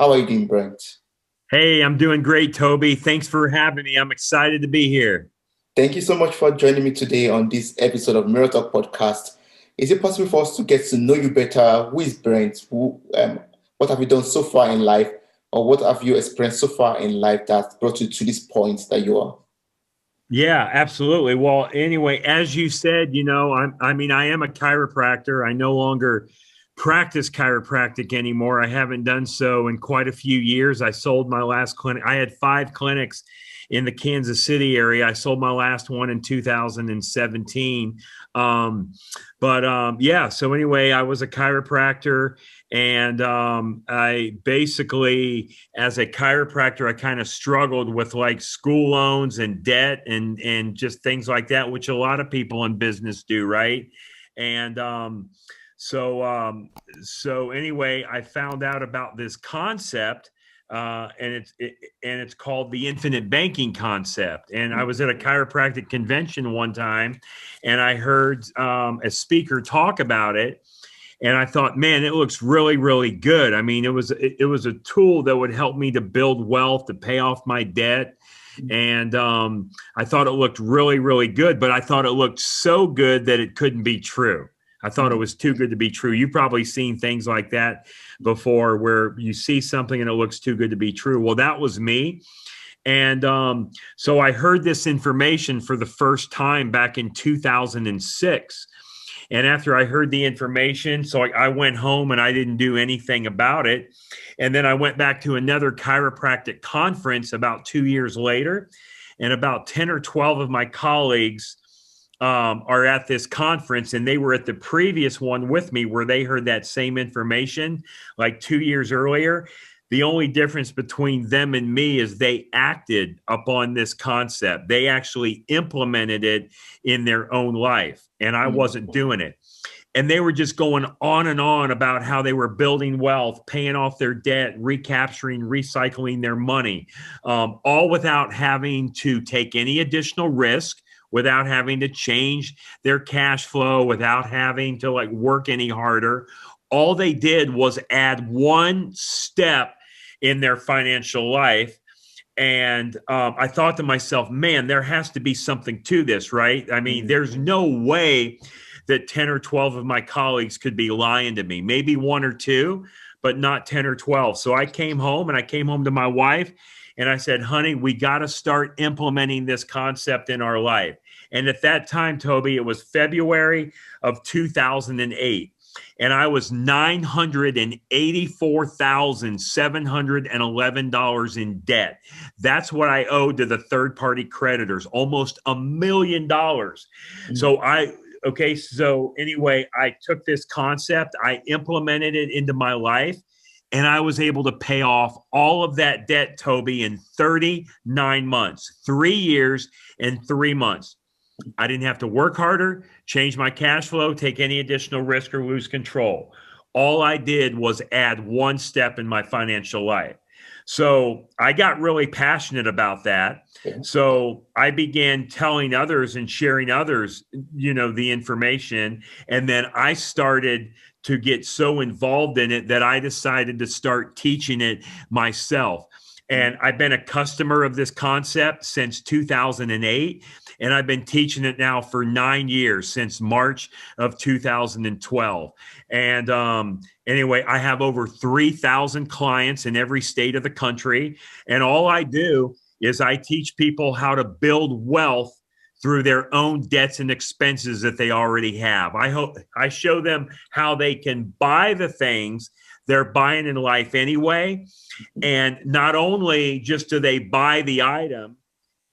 How are you doing, Brent? Hey, I'm doing great, Toby. Thanks for having me. I'm excited to be here. Thank you so much for joining me today on this episode of mirrortalk podcast. Is it possible for us to get to know you better? Who is Brent? What have you done so far in life, or what have you experienced so far in life that brought you to this point that you are? Yeah, absolutely. Well, anyway, as you said, I am a chiropractor. I no longer practice chiropractic anymore. I haven't done so in quite a few years. I sold my last clinic. I had 5 clinics in the Kansas City area. I sold my last one in 2017. Yeah, so anyway, I was a chiropractor, and I basically, as a chiropractor, I kind of struggled with like school loans and debt and just things like that, which a lot of people in business do, right? And so so anyway, I found out about this concept, and it's called the infinite banking concept. And I was at a chiropractic convention one time, and I heard a speaker talk about it, and I thought, man, it looks really, really good. I mean, it was a tool that would help me to build wealth, to pay off my debt. And I thought it looked really, really good, but I thought it looked so good that it couldn't be true. I thought it was too good to be true. You've probably seen things like that before, where you see something and it looks too good to be true. Well, that was me. And so I heard this information for the first time back in 2006. And after I heard the information, so I went home and I didn't do anything about it. And then I went back to another chiropractic conference about 2 years later. And about 10 or 12 of my colleagues are at this conference, and they were at the previous one with me where they heard that same information like 2 years earlier. The only difference between them and me is they acted upon this concept. They actually implemented it in their own life, and I wasn't doing it. And they were just going on and on about how they were building wealth, paying off their debt, recapturing, recycling their money, all without having to take any additional risk, without having to change their cash flow, without having to like work any harder. All they did was add one step in their financial life. And I thought to myself, man, there has to be something to this, right? I mean, there's no way that 10 or 12 of my colleagues could be lying to me. Maybe one or two, but not 10 or 12. So I came home, and I came home to my wife, and I said, honey, we got to start implementing this concept in our life. And at that time, Toby, it was February of 2008. And I was $984,711 in debt. That's what I owed to the third-party creditors, almost $1 million. So anyway, I took this concept, I implemented it into my life, and I was able to pay off all of that debt, Toby, in 39 months, 3 years and 3 months. I didn't have to work harder, change my cash flow, take any additional risk, or lose control. All I did was add one step in my financial life. So I got really passionate about that. Yeah. So I began telling others and sharing others, the information. And then I started to get so involved in it that I decided to start teaching it myself. And I've been a customer of this concept since 2008. And I've been teaching it now for 9 years, since March of 2012. And anyway, I have over 3,000 clients in every state of the country. And all I do is I teach people how to build wealth through their own debts and expenses that they already have. I show them how they can buy the things they're buying in life anyway. And not only just do they buy the item,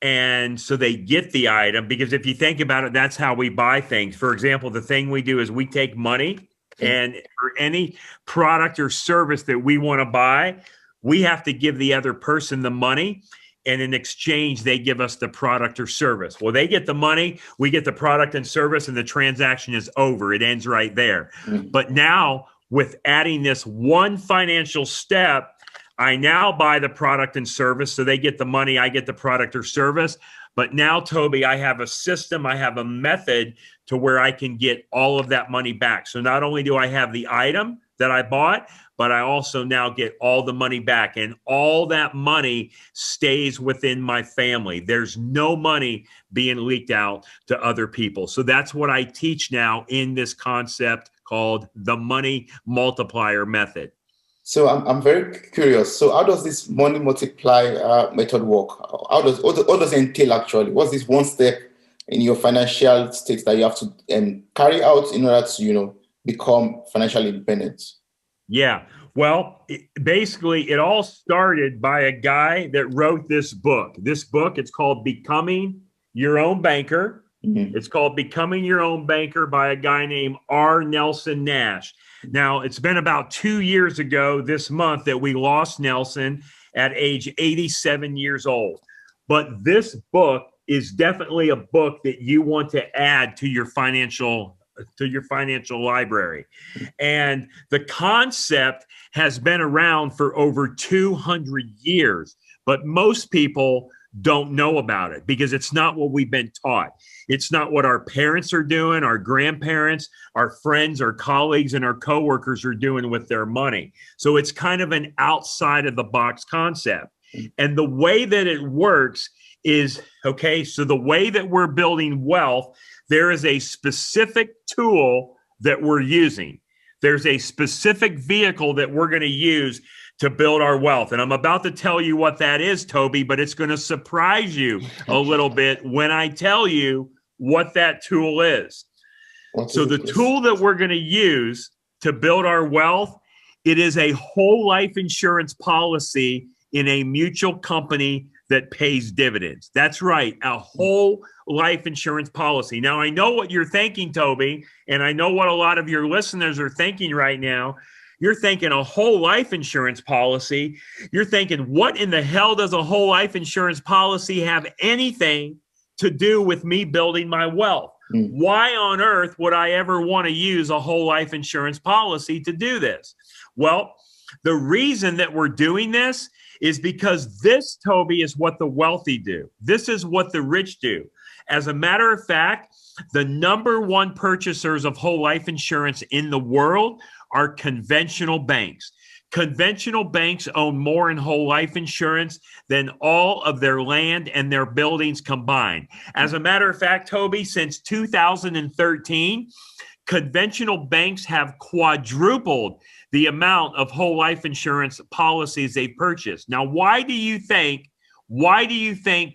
and so they get the item, because if you think about it, that's how we buy things. For example, the thing we do is we take money, and for any product or service that we want to buy, we have to give the other person the money. And in exchange, they give us the product or service. Well, they get the money, we get the product and service, and the transaction is over. It ends right there. But now, with adding this one financial step, I now buy the product and service. So they get the money, I get the product or service. But now, Toby, I have a system, I have a method to where I can get all of that money back. So not only do I have the item that I bought, but I also now get all the money back, and all that money stays within my family. There's no money being leaked out to other people. So that's what I teach now in this concept called the money multiplier method. So I'm very curious. So how does this money multiply method work? What does it entail actually? What's this one step in your financial state that you have to carry out in order to become financially independent? Yeah. Well, basically, it all started by a guy that wrote this book. This book, it's called Becoming Your Own Banker. Mm-hmm. It's called Becoming Your Own Banker by a guy named R. Nelson Nash. Now, it's been about 2 years ago this month that we lost Nelson at age 87 years old. But this book is definitely a book that you want to add to your financial library. And the concept has been around for over 200 years, but most people don't know about it because it's not what we've been taught. It's not what our parents are doing, our grandparents, our friends, our colleagues, and our coworkers are doing with their money. So it's kind of an outside of the box concept. And the way that it works is, so the way that we're building wealth, there is a specific tool that we're using. There's a specific vehicle that we're going to use to build our wealth. And I'm about to tell you what that is, Toby, but it's going to surprise you a little bit when I tell you what that tool is. So the tool that we're going to use to build our wealth, it is a whole life insurance policy in a mutual company that pays dividends. That's right, a whole life insurance policy. Now, I know what you're thinking, Toby, and I know what a lot of your listeners are thinking right now. You're thinking a whole life insurance policy. You're thinking, what in the hell does a whole life insurance policy have anything to do with me building my wealth? Why on earth would I ever want to use a whole life insurance policy to do this? Well, the reason that we're doing this is because this, Toby, is what the wealthy do. This is what the rich do. As a matter of fact, the number one purchasers of whole life insurance in the world are conventional banks. Conventional banks own more in whole life insurance than all of their land and their buildings combined. As a matter of fact, Toby, since 2013, conventional banks have quadrupled the amount of whole life insurance policies they purchase. Now, why do you think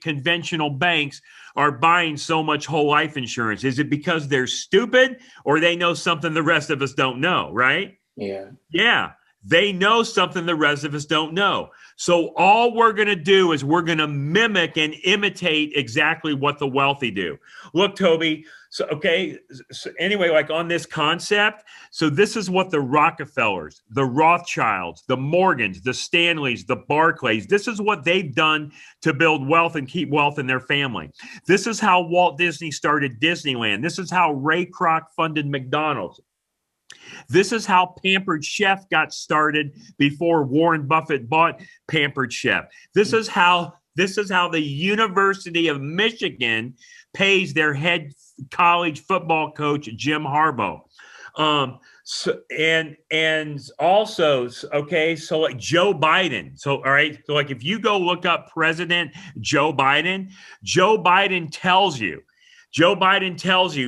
conventional banks are buying so much whole life insurance? Is it because they're stupid or they know something the rest of us don't know, right? Yeah. They know something the rest of us don't know. So all we're going to do is we're going to mimic and imitate exactly what the wealthy do. Look, Toby, so anyway, like on this concept, so this is what the Rockefellers, the Rothschilds, the Morgans, the Stanleys, the Barclays, this is what they've done to build wealth and keep wealth in their family. This is how Walt Disney started Disneyland. This is how Ray Kroc funded McDonald's. This is how Pampered Chef got started before Warren Buffett bought Pampered Chef. This is how the University of Michigan pays their head college football coach, Jim Harbaugh. So like Joe Biden. So, all right. So like if you go look up President Joe Biden tells you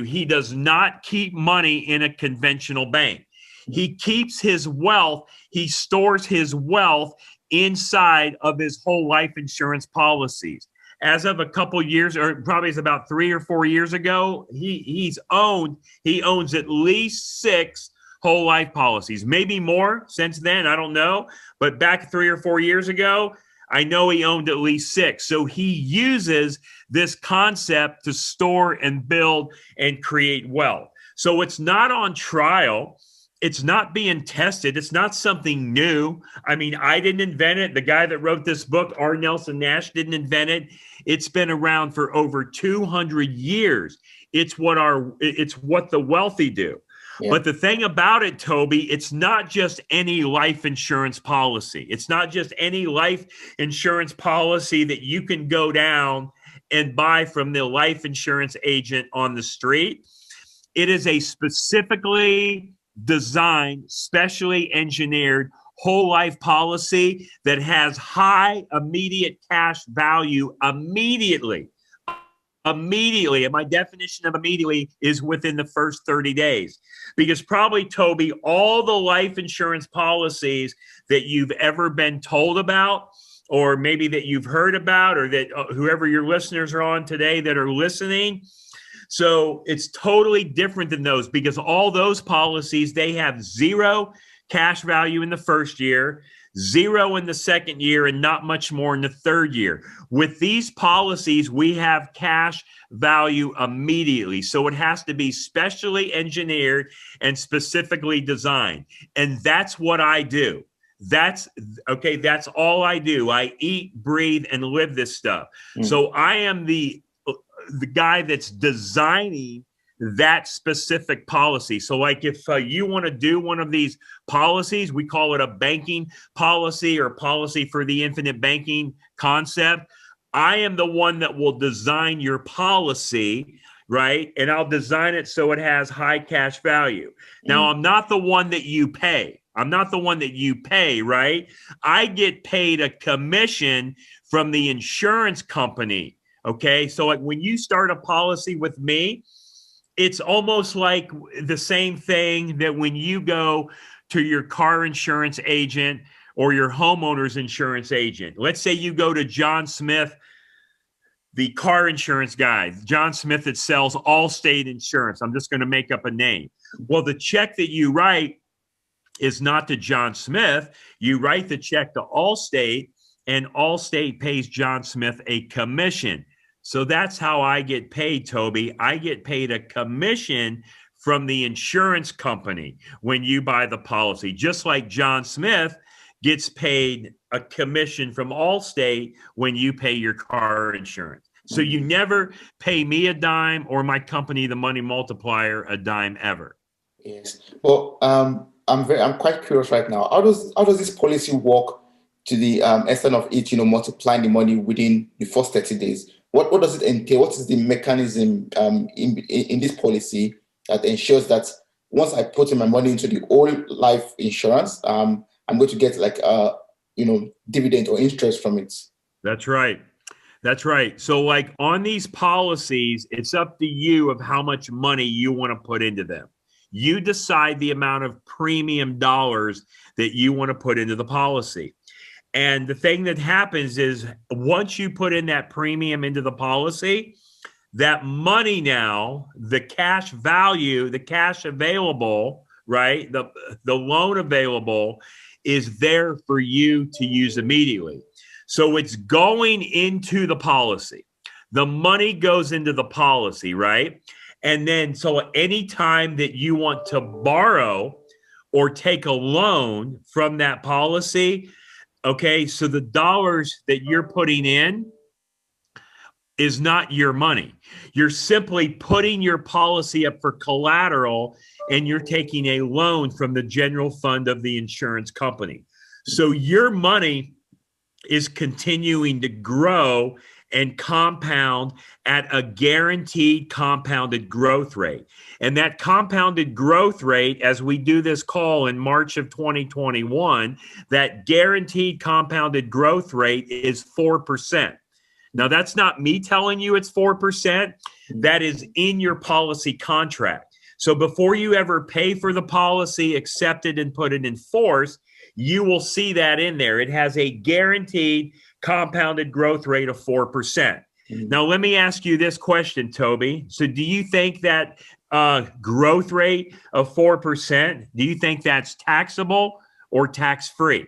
he does not keep money in a conventional bank. He keeps his wealth, he stores his wealth inside of his whole life insurance policies. As of a couple years, or probably it's about 3 or 4 years ago, he owns at least 6 whole life policies, maybe more since then, I don't know. But back 3 or 4 years ago, I know he owned at least 6. So he uses this concept to store and build and create wealth. So it's not on trial. It's not being tested. It's not something new. I mean, I didn't invent it. The guy that wrote this book, R. Nelson Nash, didn't invent it. It's been around for over 200 years. It's what the wealthy do. Yeah. But the thing about it, Toby, it's not just any life insurance policy. It's not just any life insurance policy that you can go down and buy from the life insurance agent on the street. It is a specifically designed, specially engineered whole life policy that has high immediate cash value immediately. Immediately, and my definition of immediately is within the first 30 days. Because probably, Toby, all the life insurance policies that you've ever been told about, or maybe that you've heard about, or that whoever your listeners are on today that are listening, so it's totally different than those, because all those policies, they have zero cash value in the first year, zero in the second year, and not much more in the third year. With these policies, we have cash value immediately. So it has to be specially engineered and specifically designed. And that's what I do. That's okay. That's all I do. I eat, breathe, and live this stuff. So I am the guy that's designing that specific policy. So like if you want to do one of these policies, we call it a banking policy or policy for the infinite banking concept. I am the one that will design your policy, right? And I'll design it so it has high cash value. Now, I'm not the one that you pay. I'm not the one that you pay, right? I get paid a commission from the insurance company. Okay. So like when you start a policy with me, it's almost like the same thing that when you go to your car insurance agent or your homeowner's insurance agent. Let's say you go to John Smith, the car insurance guy, John Smith that sells Allstate insurance. I'm just going to make up a name. Well, the check that you write is not to John Smith. You write the check to Allstate, and Allstate pays John Smith a commission. So that's how I get paid, Toby. I get paid a commission from the insurance company when you buy the policy, just like John Smith gets paid a commission from Allstate when you pay your car insurance. So you never pay me a dime or my company, the Money Multiplier, a dime ever. Yes. Well, I'm quite curious right now. How does this policy work to the extent of it, multiplying the money within the first 30 days? What does it entail? What is the mechanism in this policy that ensures that once I put in my money into the old life insurance, I'm going to get like dividend or interest from it? That's right. That's right. So like on these policies, it's up to you of how much money you want to put into them. You decide the amount of premium dollars that you want to put into the policy. And the thing that happens is once you put in that premium into the policy, that money now, the cash value, the cash available, right? The loan available is there for you to use immediately. So it's going into the policy. The money goes into the policy, right? And then so anytime that you want to borrow or take a loan from that policy, okay, so the dollars that you're putting in is not your money. You're simply putting your policy up for collateral and you're taking a loan from the general fund of the insurance company. So your money is continuing to grow and compound at a guaranteed compounded growth rate. And that compounded growth rate, as we do this call in March of 2021, that guaranteed compounded growth rate is 4%. Now, that's not me telling you it's 4%. That is in your policy contract. So before you ever pay for the policy, accept it, and put it in force, you will see that in there. It has a guaranteed compounded growth rate of 4%. Now, let me ask you this question, Toby. So do you think that growth rate of 4%, do you think that's taxable or tax-free?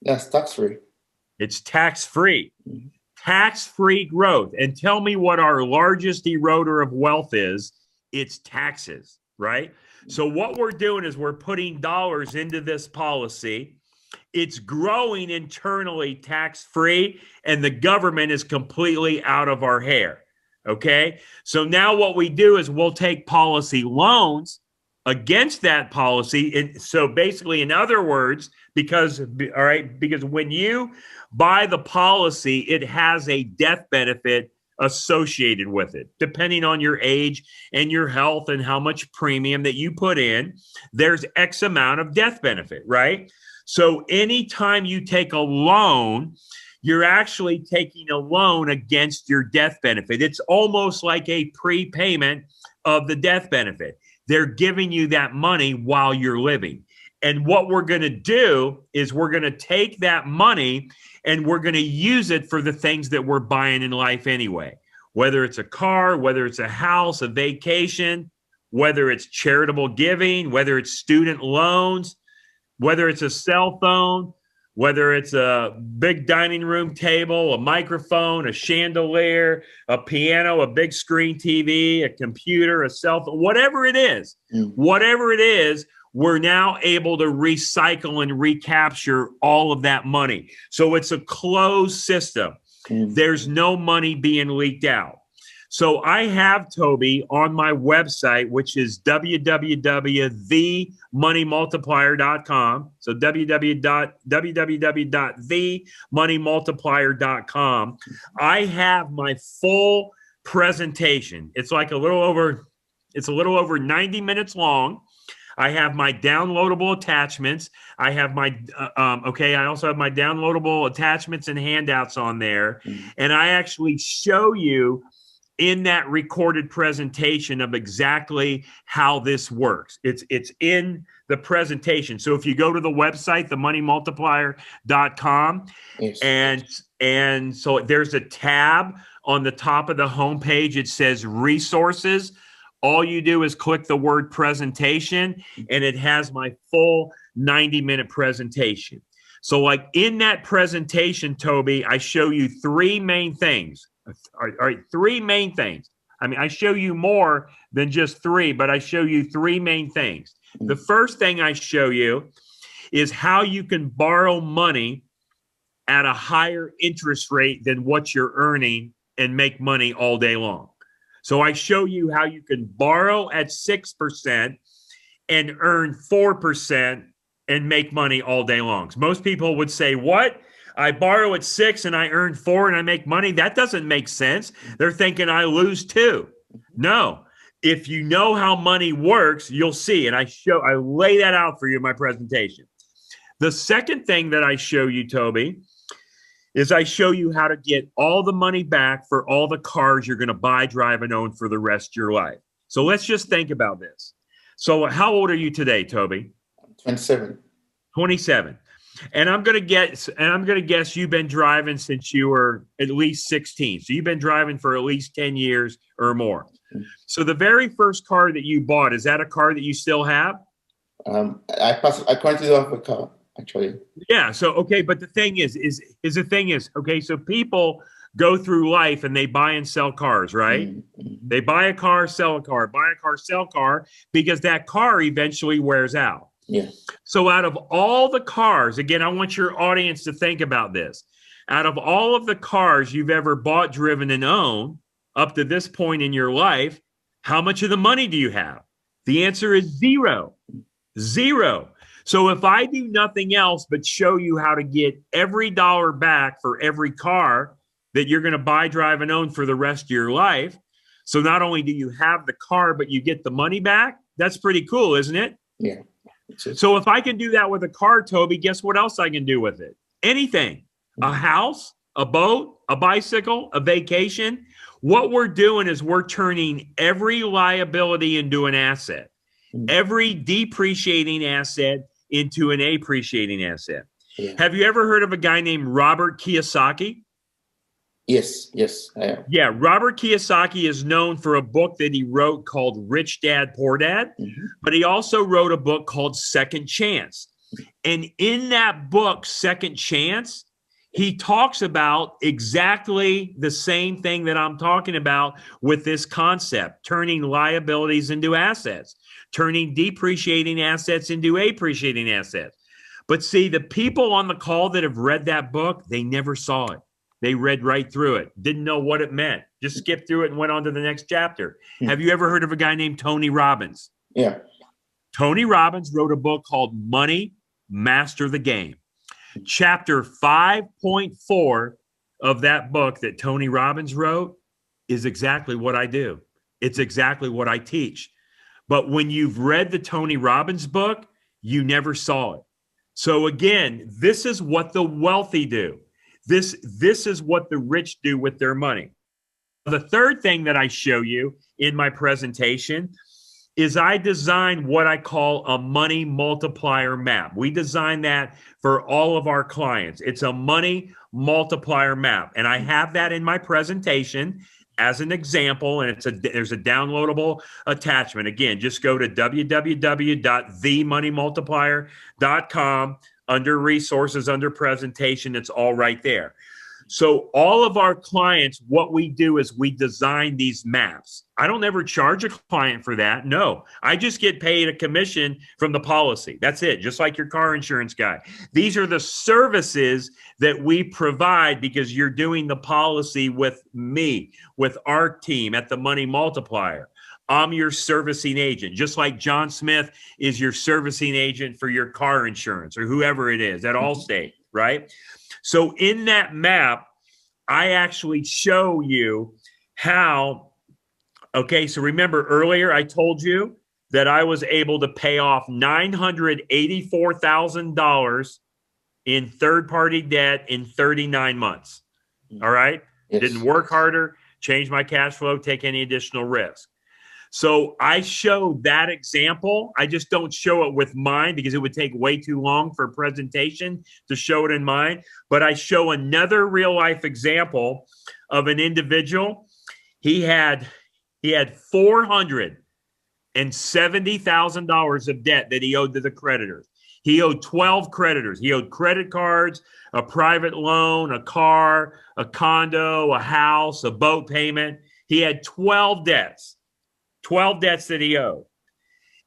Yes, tax-free. It's tax-free. Tax-free growth. And tell me what our largest eroder of wealth is. It's taxes, right? So what we're doing is we're putting dollars into this policy. It's growing internally tax-free, and the government is completely out of our hair, okay? So now what we do is we'll take policy loans against that policy. And so basically, in other words, because when you buy the policy, it has a death benefit associated with it. Depending on your age and your health and how much premium that you put in, there's X amount of death benefit, right? So anytime you take a loan, you're actually taking a loan against your death benefit. It's almost like a prepayment of the death benefit. They're giving you that money while you're living. And what we're going to do is we're going to take that money and we're going to use it for the things that we're buying in life anyway. Whether it's a car, whether it's a house, a vacation, whether it's charitable giving, whether it's student loans, whether it's a cell phone, whether it's a big dining room table, a microphone, a chandelier, a piano, a big screen TV, a computer, a cell phone, whatever it is, we're now able to recycle and recapture all of that money. So it's a closed system. There's no money being leaked out. So I have, Toby, on my website, which is www.themoneymultiplier.com. So www.themoneymultiplier.com. I have my full presentation. It's a little over 90 minutes long. I have my downloadable attachments. I have my, I also have my downloadable attachments and handouts on there. And I actually show you in that recorded presentation of exactly how this works. It's in the presentation. So if you go to the website, themoneymultiplier.com, yes. and so there's a tab on the top of the homepage. It says resources. All you do is click the word presentation, and it has my full 90-minute presentation. So like in that presentation, Toby, I show you three main things. All right, three main things. I mean, I show you more than just three, but I show you three main things. The first thing I show you is how you can borrow money at a higher interest rate than what you're earning and make money all day long. So I show you how you can borrow at 6% and earn 4% and make money all day long. So most people would say, what? I borrow at 6 and I earn 4 and I make money? That doesn't make sense. They're thinking I lose 2. No. If you know how money works, you'll see. And I lay that out for you in my presentation. The second thing that I show you, Toby, is I show you how to get all the money back for all the cars you're going to buy, drive, and own for the rest of your life. So let's just think about this. So how old are you today, Toby? 27. 27. And I'm going to guess you've been driving since you were at least 16. So you've been driving for at least 10 years or more. So the very first car that you bought, is that a car that you still have? I currently don't have a car, actually. Yeah. So, okay. But the thing is, okay, so people go through life and they buy and sell cars, right? Mm-hmm. They buy a car, sell a car, buy a car, sell a car, because that car eventually wears out. Yeah. So out of all the cars, again, I want your audience to think about this. Out of all of the cars you've ever bought, driven, and owned up to this point in your life, how much of the money do you have? The answer is zero. Zero. So if I do nothing else but show you how to get every dollar back for every car that you're going to buy, drive, and own for the rest of your life, so not only do you have the car, but you get the money back, that's pretty cool, isn't it? Yeah. So if I can do that with a car, Toby, guess what else I can do with it? Anything. A house, a boat, a bicycle, a vacation. What we're doing is we're turning every liability into an asset, every depreciating asset into an appreciating asset. Yeah. Have you ever heard of a guy named Robert Kiyosaki? Yes, I have. Yeah, Robert Kiyosaki is known for a book that he wrote called Rich Dad, Poor Dad, but he also wrote a book called Second Chance. And in that book, Second Chance, he talks about exactly the same thing that I'm talking about with this concept, turning liabilities into assets, turning depreciating assets into appreciating assets. But see, the people on the call that have read that book, they never saw it. They read right through it, didn't know what it meant, just skipped through it and went on to the next chapter. Have you ever heard of a guy named Tony Robbins? Yeah. Tony Robbins wrote a book called Money, Master the Game. Chapter 5.4 of that book that Tony Robbins wrote is exactly what I do. It's exactly what I teach. But when you've read the Tony Robbins book, you never saw it. So again, this is what the wealthy do. This is what the rich do with their money. The third thing that I show you in my presentation is I designed what I call a money multiplier map. We designed that for all of our clients. It's a money multiplier map. And I have that in my presentation as an example, and there's a downloadable attachment. Again, just go to www.themoneymultiplier.com under resources, under presentation. It's all right there. So all of our clients, what we do is we design these maps. I don't ever charge a client for that. No, I just get paid a commission from the policy. That's it. Just like your car insurance guy. These are the services that we provide because you're doing the policy with me, with our team at the Money Multiplier. I'm your servicing agent, just like John Smith is your servicing agent for your car insurance or whoever it is at Allstate, right? So in that map, I actually show you how, okay, so remember earlier I told you that I was able to pay off $984,000 in third-party debt in 39 months, all right? Yes. Didn't work harder, change my cash flow, take any additional risk. So I show that example. I just don't show it with mine because it would take way too long for a presentation to show it in mine. But I show another real life example of an individual. He had $470,000 of debt that he owed to the creditors. He owed 12 creditors. He owed credit cards, a private loan, a car, a condo, a house, a boat payment. He had 12 debts that he owed.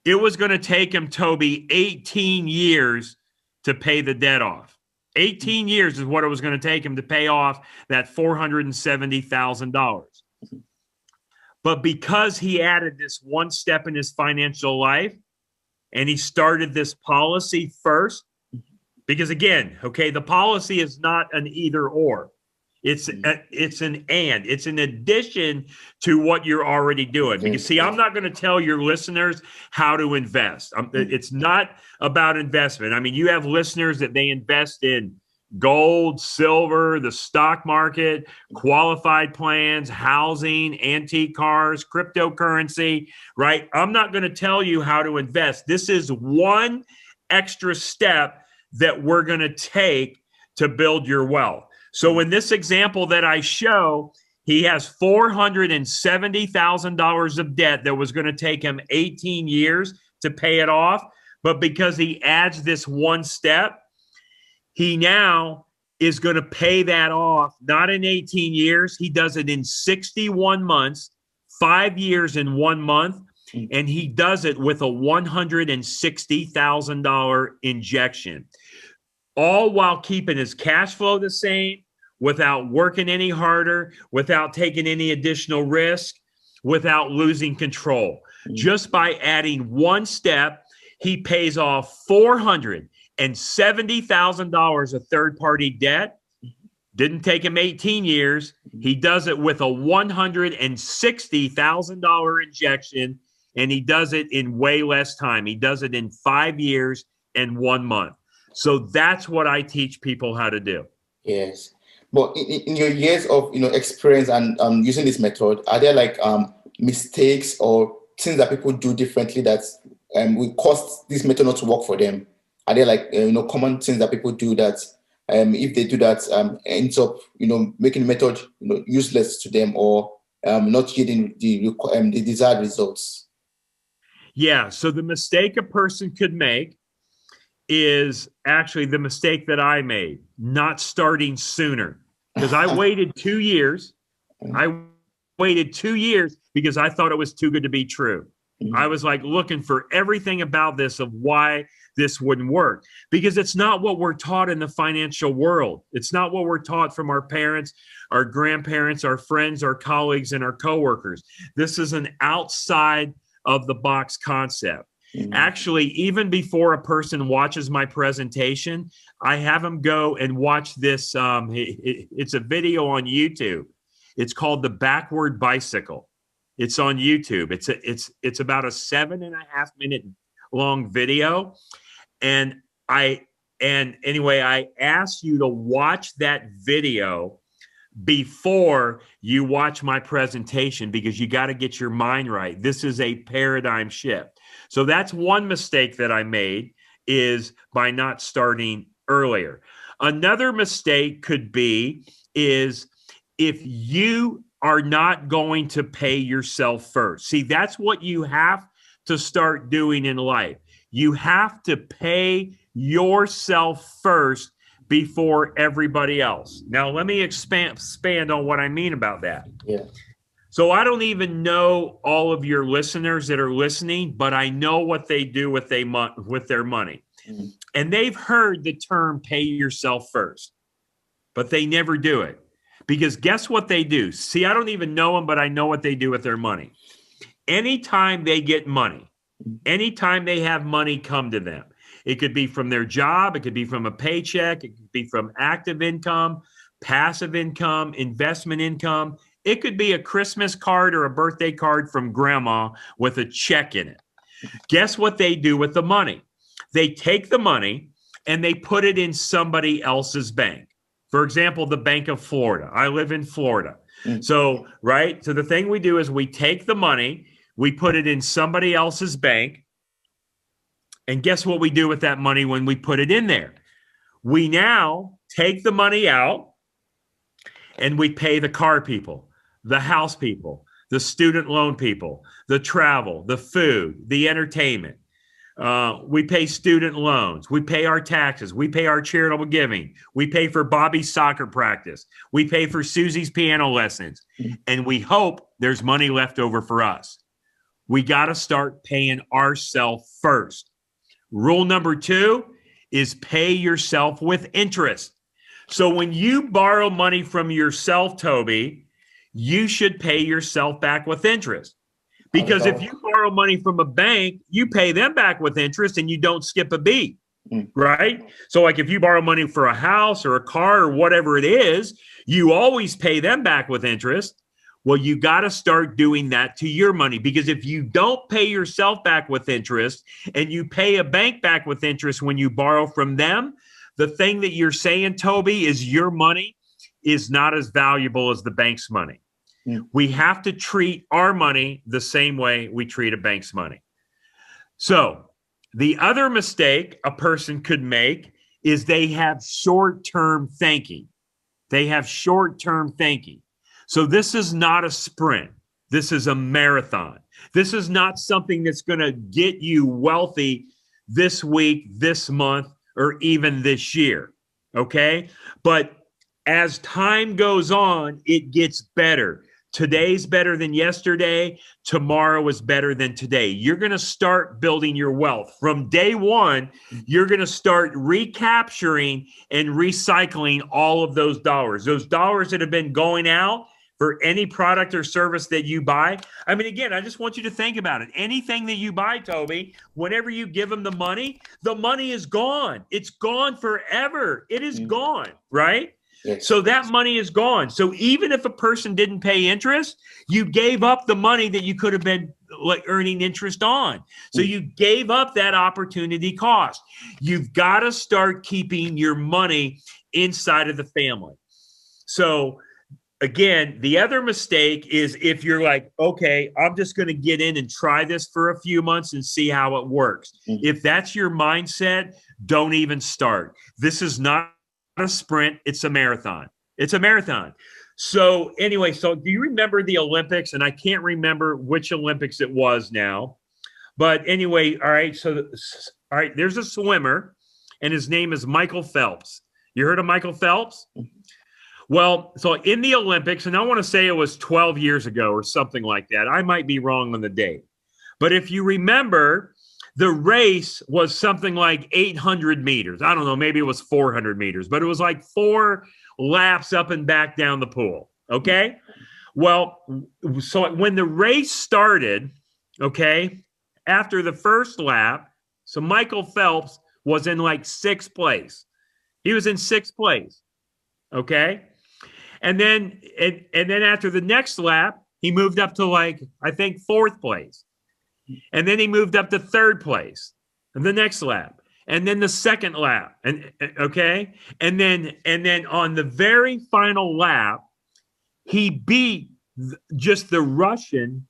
It was going to take him, Toby, 18 years to pay the debt off. 18 years is what it was going to take him to pay off that $470,000. But because he added this one step in his financial life and he started this policy first, because again, okay, the policy is not an either or. It's an and. It's an addition to what you're already doing. Because, see, I'm not going to tell your listeners how to invest. It's not about investment. I mean, you have listeners that they invest in gold, silver, the stock market, qualified plans, housing, antique cars, cryptocurrency, right? I'm not going to tell you how to invest. This is one extra step that we're going to take to build your wealth. So in this example that I show, he has $470,000 of debt that was going to take him 18 years to pay it off. But because he adds this one step, he now is going to pay that off, not in 18 years. He does it in 61 months, 5 years in 1 month, and he does it with a $160,000 injection, all while keeping his cash flow the same, without working any harder, without taking any additional risk, without losing control. Just by adding one step, he pays off $470,000 of third-party debt. Didn't take him 18 years. He does it with a $160,000 injection, and he does it in way less time. He does it in 5 years and 1 month. So that's what I teach people how to do. Yes. But in your years of experience and using this method, are there like mistakes or things that people do differently that will cause this method not to work for them? Are there like common things that people do that if they do that ends up making the method useless to them or not getting the desired results? Yeah. So the mistake a person could make is actually the mistake that I made, not starting sooner. Because I waited 2 years. I waited 2 years because I thought it was too good to be true. I was like looking for everything about this of why this wouldn't work, because it's not what we're taught in the financial world. It's not what we're taught from our parents, our grandparents, our friends, our colleagues, and our coworkers. This is an outside of the box concept. Actually, even before a person watches my presentation, I have them go and watch this. It's a video on YouTube. It's called The Backward Bicycle. It's on YouTube. It's about a 7.5 minute long video. And anyway, I ask you to watch that video before you watch my presentation, because you got to get your mind right. This is a paradigm shift. So that's one mistake that I made, is by not starting earlier. Another mistake could be is if you are not going to pay yourself first. See, that's what you have to start doing in life. You have to pay yourself first before everybody else. Now, let me expand on what I mean about that. Yeah. So I don't even know all of your listeners that are listening, but I know what they do with their money. Mm. And they've heard the term pay yourself first, but they never do it. Because guess what they do? See, I don't even know them, but I know what they do with their money. Anytime they get money, anytime they have money come to them, it could be from their job, it could be from a paycheck, it could be from active income, passive income, investment income. It could be a Christmas card or a birthday card from grandma with a check in it. Guess what they do with the money? They take the money and they put it in somebody else's bank. For example, the Bank of Florida. I live in Florida. So, right? So the thing we do is we take the money, we put it in somebody else's bank. And guess what we do with that money when we put it in there? We now take the money out and we pay the car people, the house people, the student loan people, the travel, the food, the entertainment. We pay student loans. We pay our taxes. We pay our charitable giving. We pay for Bobby's soccer practice. We pay for Susie's piano lessons. And we hope there's money left over for us. We got to start paying ourselves first. Rule number 2 is pay yourself with interest. So when you borrow money from yourself, Toby, you should pay yourself back with interest. Because if you borrow money from a bank, you pay them back with interest and you don't skip a beat, right? So like if you borrow money for a house or a car or whatever it is, you always pay them back with interest. Well, you got to start doing that to your money, because if you don't pay yourself back with interest and you pay a bank back with interest when you borrow from them, the thing that you're saying, Toby, is your money is not as valuable as the bank's money. We have to treat our money the same way we treat a bank's money. So the other mistake a person could make is they have short-term thinking. They have short-term thinking. So this is not a sprint. This is a marathon. This is not something that's going to get you wealthy this week, this month, or even this year. Okay? But as time goes on, it gets better. Today's better than yesterday. Tomorrow is better than today. You're going to start building your wealth. From day one, you're going to start recapturing and recycling all of those dollars. Those dollars that have been going out for any product or service that you buy. I mean, again, I just want you to think about it. Anything that you buy, Toby, whenever you give them the money is gone. It's gone forever. It is gone, right? Yes. So that money is gone. So even if a person didn't pay interest, you gave up the money that you could have been earning interest on. So you gave up that opportunity cost. You've got to start keeping your money inside of the family. So again, the other mistake is if you're like, okay, I'm just going to get in and try this for a few months and see how it works. If that's your mindset, don't even start. This is not a sprint, it's a marathon. It's a marathon. So anyway, so do you remember the Olympics? And I can't remember which Olympics it was now. But anyway, all right, there's a swimmer, and his name is Michael Phelps. You heard of Michael Phelps? Well, so in the Olympics, and I want to say it was 12 years ago or something like that. I might be wrong on the date. But if you remember, the race was something like 800 meters. I don't know, maybe it was 400 meters, but it was like 4 laps up and back down the pool, okay? Well, so when the race started, okay, after the first lap, so Michael Phelps was in like 6th place. He was in 6th place, okay? and then after the next lap, he moved up to like, I think, fourth place. And then he moved up to third place and the next lap. And then the second lap. And okay. And then on the very final lap, he beat just the Russian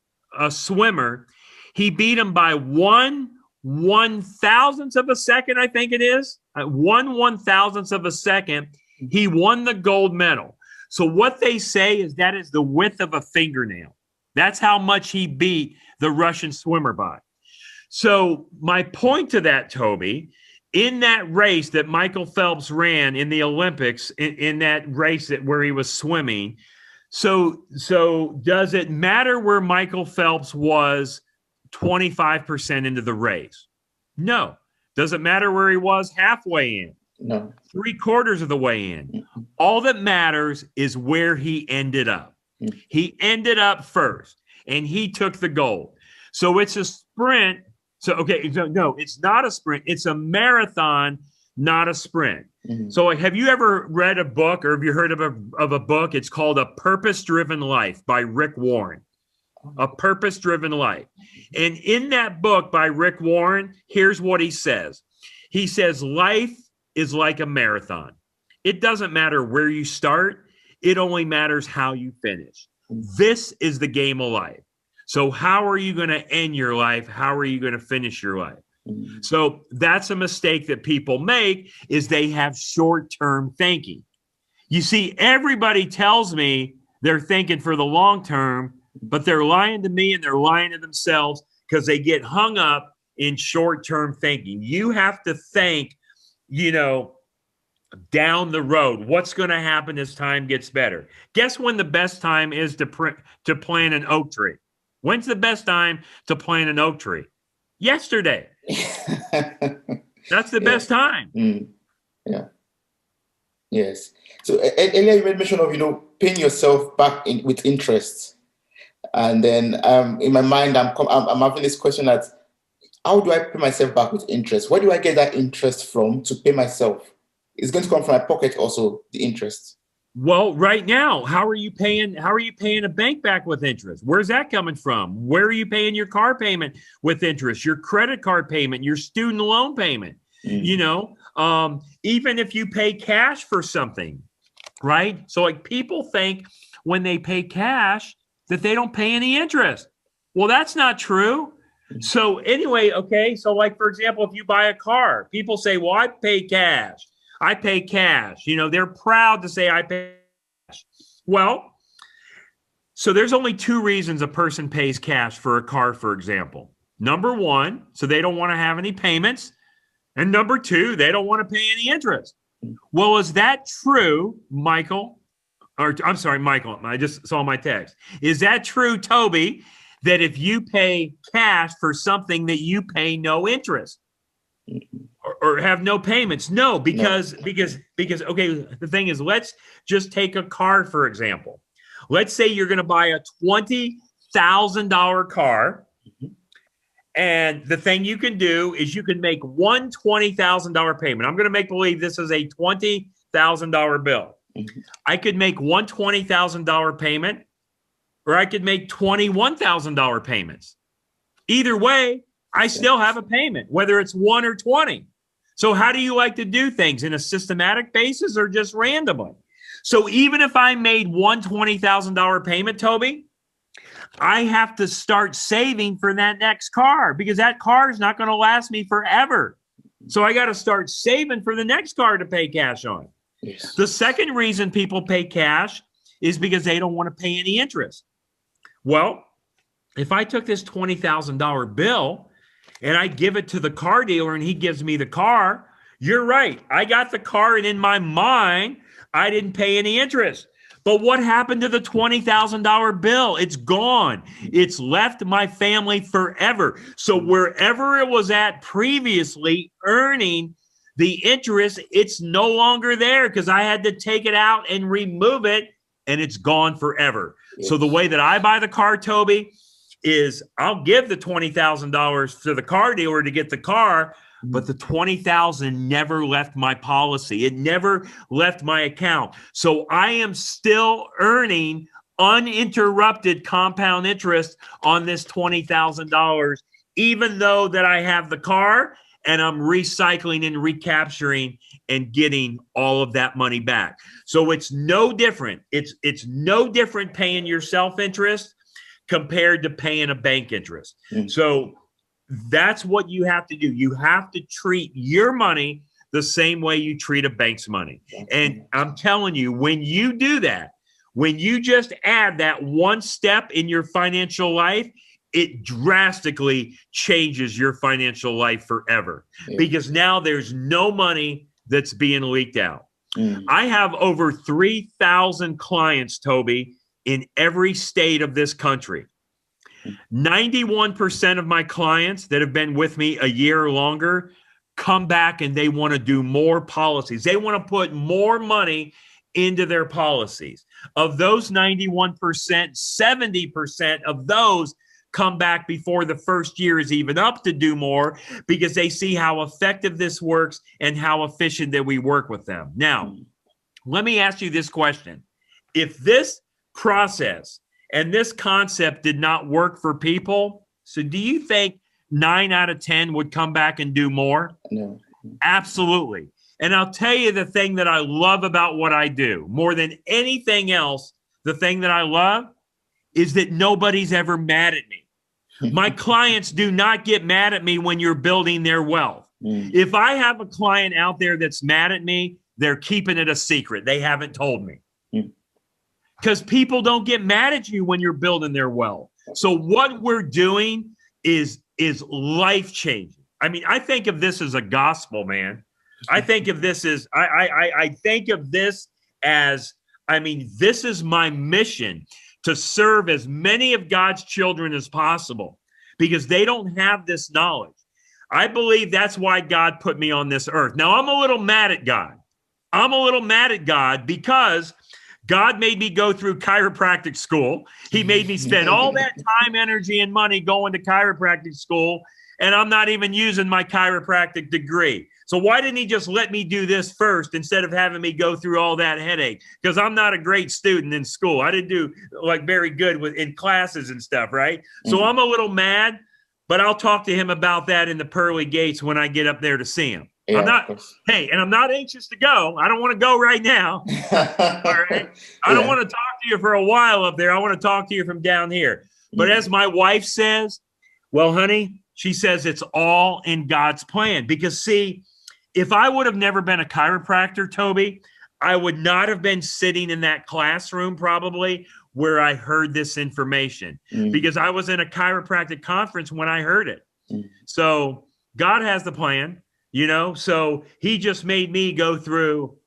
swimmer. He beat him by 1/1000th of a second, I think it is. 1/1000th of a second. He won the gold medal. So what they say is that is the width of a fingernail. That's how much he beat the Russian swimmer by. So my point to that, Toby, in that race that Michael Phelps ran in the Olympics, in that race where he was swimming, so does it matter where Michael Phelps was 25% into the race? No. Does it matter where he was halfway in? No. 3/4 of the way in. Mm-hmm. All that matters is where he ended up. Mm-hmm. He ended up first, and he took the gold. So it's a sprint. So, okay, no, it's not a sprint. It's a marathon, not a sprint. Mm-hmm. So have you ever read a book or have you heard of a book? It's called A Purpose-Driven Life by Rick Warren. A Purpose-Driven Life. And in that book by Rick Warren, here's what he says. He says, life is like a marathon. It doesn't matter where you start. It only matters how you finish. This is the game of life. So how are you going to end your life? How are you going to finish your life? So that's a mistake that people make, is they have short-term thinking. You see, everybody tells me they're thinking for the long term, but they're lying to me and they're lying to themselves because they get hung up in short-term thinking. You have to think, down the road, what's going to happen as time gets better. Guess when the best time is to plant an oak tree? When's the best time to plant an oak tree? Yesterday. That's the best time. Yeah. Yes. So earlier you made mention of, paying yourself back with interest. And then in my mind, I'm having this question that, how do I pay myself back with interest? Where do I get that interest from to pay myself? It's going to come from my pocket also, the interest. Well, right now, how are you paying a bank back with interest? Where's that coming from? Where are you paying your car payment with interest, your credit card payment, your student loan payment? Even if you pay cash for something, right? So like people think when they pay cash that they don't pay any interest. Well, that's not true. So anyway, okay. So like, for example, if you buy a car, people say, well, I pay cash. I pay cash. They're proud to say I pay cash. Well, so there's only two reasons a person pays cash for a car, for example. Number one, so they don't want to have any payments. And number two, they don't want to pay any interest. Well, is that true, Michael? Or I'm sorry, Michael, I just saw my text. Is that true, Toby, that if you pay cash for something that you pay no interest? Or have no payments? No, because okay, the thing is, let's just take a car, for example. Let's say you're going to buy a $20,000 car, and the thing you can do is you can make one $20,000 payment. I'm going to make believe this is a $20,000 bill. I could make one $20,000 payment, or I could make $21,000 payments. Either way, I still have a payment, whether it's 1 or 20. So how do you like to do things, in a systematic basis or just randomly? So even if I made one $20,000 payment, Toby, I have to start saving for that next car, because that car is not going to last me forever. So I got to start saving for the next car to pay cash on. Yes. The second reason people pay cash is because they don't want to pay any interest. Well, if I took this $20,000 bill and I give it to the car dealer and he gives me the car, you're right. I got the car, and in my mind, I didn't pay any interest. But what happened to the $20,000 bill? It's gone. It's left my family forever. So wherever it was at previously earning the interest, it's no longer there because I had to take it out and remove it, and it's gone forever. Yes. So the way that I buy the car, Toby, is I'll give the $20,000 to the car dealer to get the car, but the 20,000 never left my policy. It never left my account. So I am still earning uninterrupted compound interest on this $20,000, even though that I have the car and I'm recycling and recapturing and getting all of that money back. So it's no different. It's no different paying your self-interest compared to paying a bank interest. So that's what you have to do. You have to treat your money the same way you treat a bank's money. And I'm telling you, when you do that, when you just add that one step in your financial life, it drastically changes your financial life forever, because now there's no money that's being leaked out. I have over 3,000 clients, Toby, in every state of this country. 91% of my clients that have been with me a year or longer come back and they want to do more policies. They want to put more money into their policies. Of those 91%, 70% of those come back before the first year is even up to do more, because they see how effective this works and how efficient that we work with them. Now, let me ask you this question. If this process and this concept did not work for people, so do you think 9 out of 10 would come back and do more? No. Absolutely. And I'll tell you the thing that I love about what I do more than anything else. The thing that I love is that nobody's ever mad at me. My clients do not get mad at me when you're building their wealth. If I have a client out there that's mad at me, they're keeping it a secret. They haven't told me. Because people don't get mad at you when you're building their wealth. So what we're doing is life-changing. I mean, I think of this as a gospel, man. I think of this as, I think of this as, I mean, this is my mission, to serve as many of God's children as possible, because they don't have this knowledge. I believe that's why God put me on this earth. Now, I'm a little mad at God. I'm a little mad at God because God made me go through chiropractic school. He made me spend all that time, energy, and money going to chiropractic school, and I'm not even using my chiropractic degree. So why didn't he just let me do this first instead of having me go through all that headache? Because I'm not a great student in school. I didn't do like very good in classes and stuff, right? So I'm a little mad, but I'll talk to him about that in the pearly gates when I get up there to see him. Yeah, and I'm not anxious to go. I don't want to go right now. All right. I don't want to talk to you for a while up there. I want to talk to you from down here. But as my wife says, well, honey, she says it's all in God's plan. Because see, if I would have never been a chiropractor, Toby, I would not have been sitting in that classroom probably where I heard this information, because I was in a chiropractic conference when I heard it. So God has the plan, you know, so he just made me go through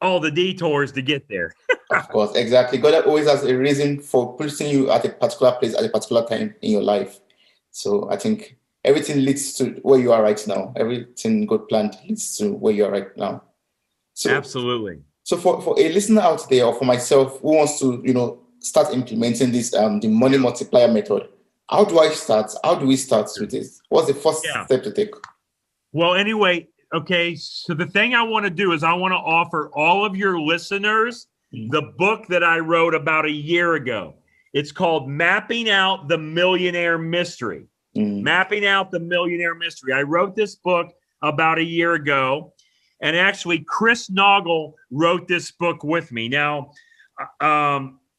all the detours to get there. Of course, exactly. God always has a reason for placing you at a particular place at a particular time in your life. So I think everything leads to where you are right now. Everything God planned leads to where you are right now. So, absolutely. So for a listener out there, or for myself who wants to, you know, start implementing this, the money multiplier method, how do I start? How do we start with this? What's the first step to take? Well, anyway, okay. So the thing I want to do is I want to offer all of your listeners the book that I wrote about a year ago. It's called Mapping Out the Millionaire Mystery. Mapping Out the Millionaire Mystery. I wrote this book about a year ago, and actually Chris Naugle wrote this book with me. Now,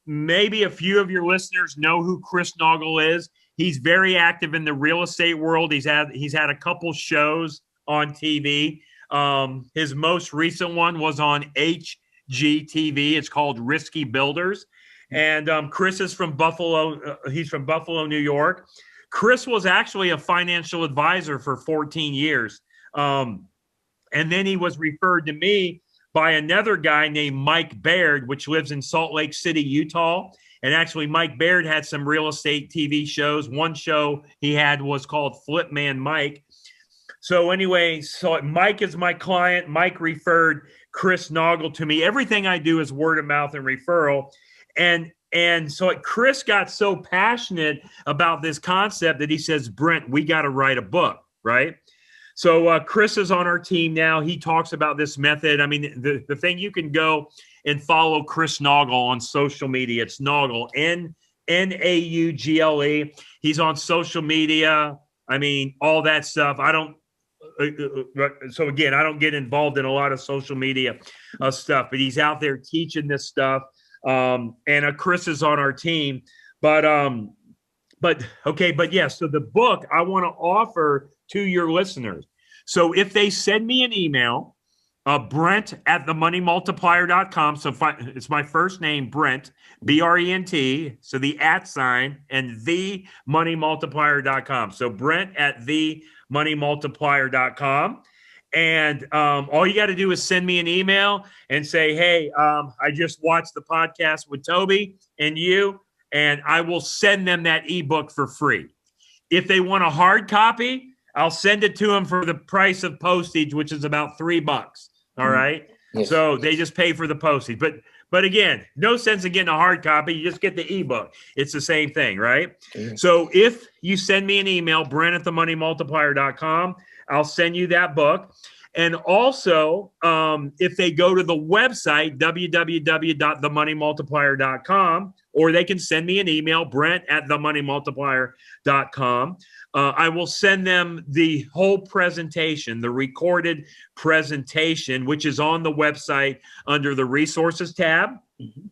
maybe a few of your listeners know who Chris Naugle is. He's very active in the real estate world. He's had a couple shows on TV. His most recent one was on HGTV. It's called Risky Builders. And Chris is from Buffalo. He's from Buffalo, New York. Chris was actually a financial advisor for 14 years. And then he was referred to me by another guy named Mike Baird, which lives in Salt Lake City, Utah. And actually, Mike Baird had some real estate TV shows. One show he had was called Flip Man Mike. So anyway, so Mike is my client. Mike referred Chris Naugle to me. Everything I do is word of mouth and referral. And so Chris got so passionate about this concept that he says, Brent, we got to write a book, right? So Chris is on our team now. He talks about this method. I mean, the thing, you can go and follow Chris Naugle on social media. It's Naugle, Naugle. He's on social media. I mean, all that stuff. I don't. So again, I don't get involved in a lot of social media stuff, but he's out there teaching this stuff. And Chris is on our team. But okay. But yeah. So the book I want to offer to your listeners. So if they send me an email, Brent at themoneymultiplier.com. So it's my first name, Brent, Brent. So the @ and themoneymultiplier.com. So Brent at themoneymultiplier.com. And all you got to do is send me an email and say, hey, I just watched the podcast with Toby and you, and I will send them that ebook for free. If they want a hard copy, I'll send it to them for the price of postage, which is about $3. All right. Yes. So they just pay for the postage. But again, no sense in getting a hard copy. You just get the ebook. It's the same thing, right? Yes. So if you send me an email, Brent at themoneymultiplier.com, I'll send you that book. And also, if they go to the website, www.themoneymultiplier.com, or they can send me an email, Brent at themoneymultiplier.com. I will send them the whole presentation, the recorded presentation, which is on the website under the resources tab. Mm-hmm.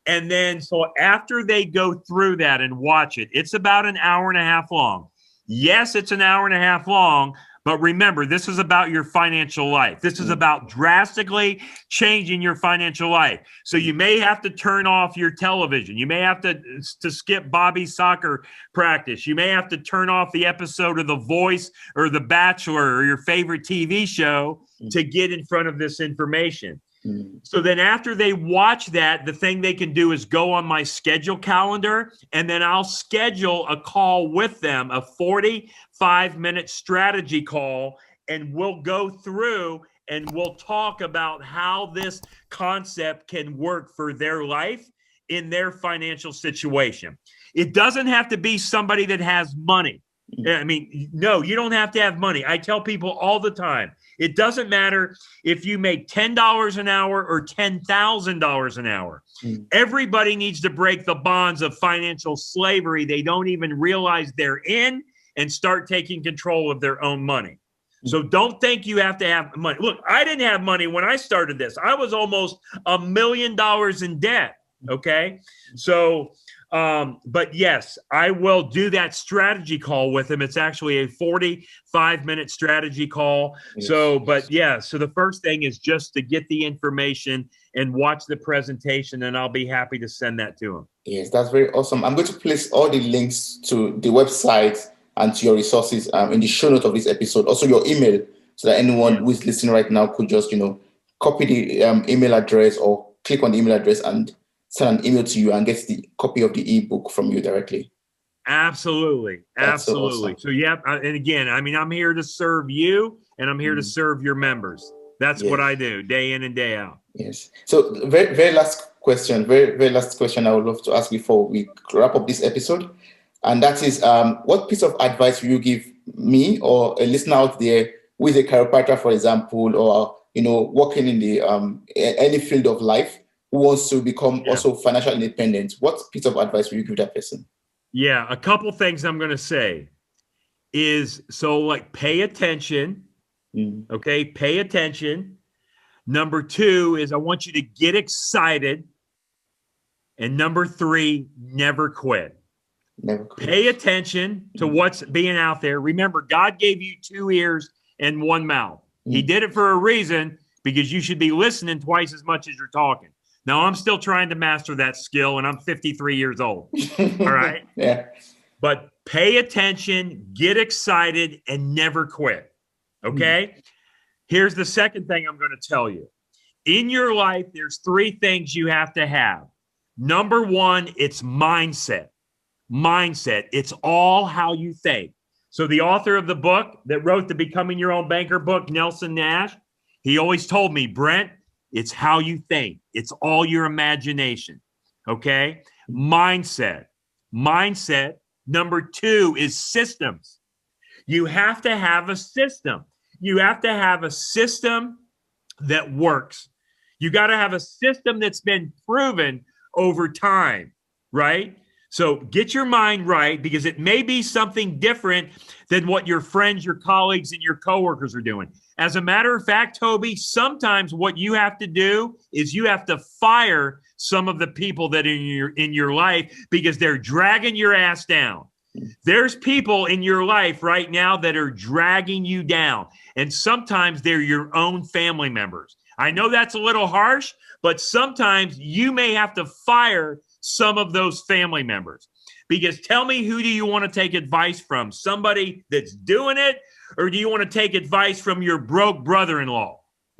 And then, so after they go through that and watch it, it's about an hour and a half long. Yes, it's an hour and a half long, but remember, this is about your financial life. This is about drastically changing your financial life. So you may have to turn off your television. You may have to skip Bobby's soccer practice. You may have to turn off the episode of The Voice or The Bachelor or your favorite TV show to get in front of this information. So then after they watch that, the thing they can do is go on my schedule calendar, and then I'll schedule a call with them, a 45-minute strategy call, and we'll go through and we'll talk about how this concept can work for their life in their financial situation. It doesn't have to be somebody that has money. I mean, no, you don't have to have money. I tell people all the time, it doesn't matter if you make $10 an hour or $10,000 an hour. Everybody needs to break the bonds of financial slavery they don't even realize they're in and start taking control of their own money. So don't think you have to have money. Look, I didn't have money when I started this. I was almost $1 million in debt. Okay. So, but yes, I will do that strategy call with him. It's actually a 45-minute strategy call. Yes. So, but yeah, so the first thing is just to get the information and watch the presentation, and I'll be happy to send that to him. Yes, that's very awesome. I'm going to place all the links to the website and to your resources in the show notes of this episode. Also your email, so that anyone who is listening right now could just, copy the email address or click on the email address and send an email to you and get the copy of the ebook from you directly. Absolutely. Absolutely. So, yeah. And again, I mean, I'm here to serve you, and I'm here to serve your members. That's what I do day in and day out. Yes. So very last question, very last question I would love to ask before we wrap up this episode. And that is, what piece of advice will you give me or a listener out there who is a chiropractor, for example, or, working in the any field of life, who wants to become also financial independent? What piece of advice will you give that person? Yeah, a couple things I'm going to say is, pay attention. Okay, pay attention. Number 2 is I want you to get excited. And number 3, never quit. Never quit. Pay attention to what's being out there. Remember, God gave you 2 ears and 1 mouth. He did it for a reason, because you should be listening twice as much as you're talking. Now, I'm still trying to master that skill, and I'm 53 years old. All right? Yeah. But pay attention, get excited, and never quit. Okay? Here's the second thing I'm going to tell you. In your life, there's 3 things you have to have. Number 1, it's mindset. Mindset. It's all how you think. So the author of the book that wrote the Becoming Your Own Banker book, Nelson Nash, he always told me, Brent, it's how you think. It's all your imagination. Okay? Mindset. Mindset. Number 2 is systems. You have to have a system. You have to have a system that works. You got to have a system that's been proven over time, right? So get your mind right, because it may be something different than what your friends, your colleagues, and your coworkers are doing. As a matter of fact, Toby, sometimes what you have to do is you have to fire some of the people that are in your life because they're dragging your ass down. There's people in your life right now that are dragging you down, and sometimes they're your own family members. I know that's a little harsh, but sometimes you may have to fire some of those family members, because tell me, who do you want to take advice from? Somebody that's doing it, or do you want to take advice from your broke brother-in-law,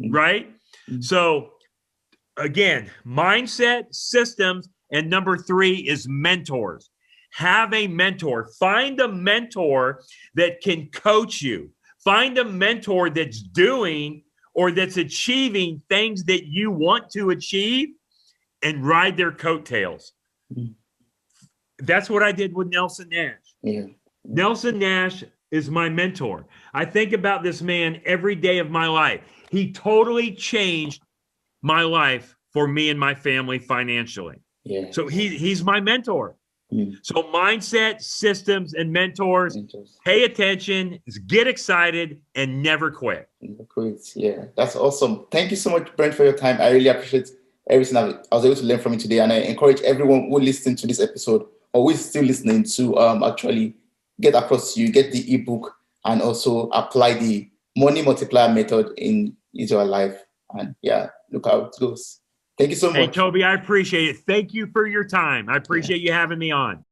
right? So again, mindset, systems, and number 3 is mentors. Have a mentor. Find a mentor that can coach you. Find a mentor that's doing or that's achieving things that you want to achieve, and ride their coattails. That's what I did with Nelson Nash. Yeah. Nelson Nash is my mentor. I think about this man every day of my life. He totally changed my life for me and my family financially. Yeah. So he's my mentor. So mindset, systems, and mentors. Pay attention, get excited, and never quit. Yeah, that's awesome. Thank you so much, Brent, for your time. I really appreciate everything I was able to learn from you today, and I encourage everyone who listened to this episode or who is still listening to actually get across to you, get the ebook, and also apply the money multiplier method in your life. And yeah, look how it goes. Thank you so much. Hey, Toby, I appreciate it. Thank you for your time. I appreciate you having me on.